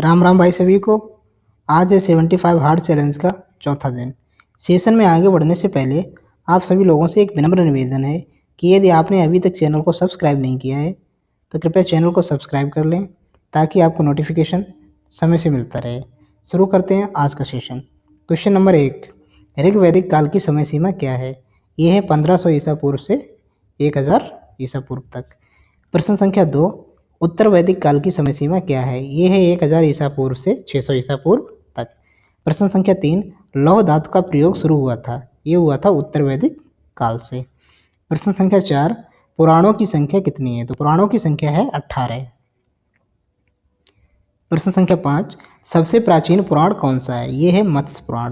राम राम भाई सभी को। आज है 75 हार्ड चैलेंज का चौथा दिन। सेशन में आगे बढ़ने से पहले आप सभी लोगों से एक विनम्र निवेदन है कि यदि आपने अभी तक चैनल को सब्सक्राइब नहीं किया है तो कृपया चैनल को सब्सक्राइब कर लें ताकि आपको नोटिफिकेशन समय से मिलता रहे। शुरू करते हैं आज का सेशन। क्वेश्चन नंबर 1, ऋग वैदिक काल की समय सीमा क्या है? ये है 1500 ईसा पूर्व से 1000 ईसा पूर्व तक। प्रश्न संख्या 2, उत्तर वैदिक काल की समय सीमा क्या है? ये है 1000 ईसा पूर्व से 600 ईसा पूर्व तक। प्रश्न संख्या 3, लौह धातु का प्रयोग शुरू हुआ था? ये हुआ था उत्तर वैदिक काल से। प्रश्न संख्या 4, पुराणों की संख्या कितनी है? तो पुराणों की संख्या है 18। प्रश्न संख्या 5, सबसे प्राचीन पुराण कौन सा है? ये है मत्स्य पुराण।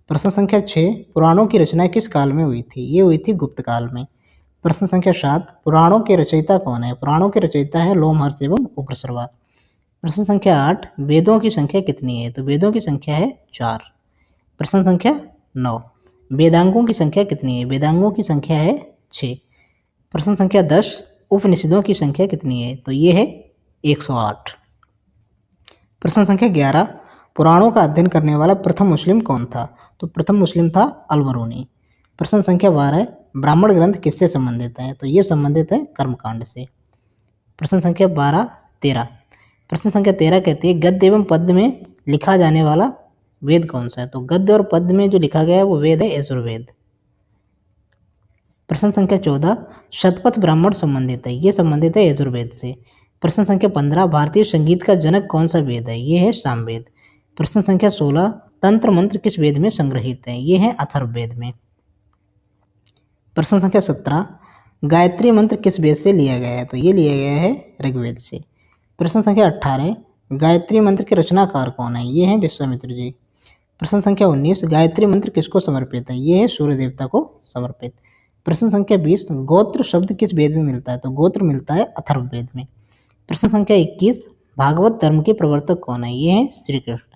प्रश्न संख्या 6, पुराणों की रचना किस काल में हुई थी? ये हुई थी गुप्त काल में। प्रश्न संख्या 7, पुराणों के रचयिता कौन है? पुराणों के रचयिता है लोमहर्षि एवं उग्रश्रवा। प्रश्न संख्या 8, वेदों की संख्या कितनी है? तो वेदों की संख्या है 4। प्रश्न संख्या 9, वेदांगों की संख्या कितनी है? वेदांगों की संख्या है 6। प्रश्न संख्या 10, उपनिषदों की संख्या कितनी है? तो ये है 108। प्रश्न संख्या 11, पुराणों का अध्ययन करने वाला प्रथम मुस्लिम कौन था? तो प्रथम मुस्लिम था अल-बरूनी। प्रश्न संख्या 12, ब्राह्मण ग्रंथ किससे संबंधित है? तो ये संबंधित है कर्मकांड से। प्रश्न संख्या 13। प्रश्न संख्या 13 कहती है गद्य एवं पद्य में लिखा जाने वाला वेद कौन सा है? तो गद्य और पद्य में जो लिखा गया है वो वेद है यजुर्वेद। प्रश्न संख्या 14, शतपथ ब्राह्मण संबंधित है? ये संबंधित है यजुर्वेद से। प्रश्न संख्या 15, भारतीय संगीत का जनक कौन सा वेद है? ये है सामवेद। प्रश्न संख्या 16, तंत्र मंत्र किस वेद में संग्रहित है? ये है अथर्ववेद में। प्रश्न संख्या 17, गायत्री मंत्र किस वेद से लिया गया है? तो ये लिया गया है ऋग्वेद से। प्रश्न संख्या 18, गायत्री मंत्र के रचनाकार कौन है? ये हैं विश्वामित्र जी। प्रश्न संख्या 19, गायत्री मंत्र किसको समर्पित है? ये है सूर्य देवता को समर्पित। प्रश्न संख्या 20, गोत्र शब्द किस वेद में मिलता है? तो गोत्र मिलता है अथर्ववेद में। प्रश्न संख्या 21, भागवत धर्म के प्रवर्तक कौन है? ये है श्री कृष्ण।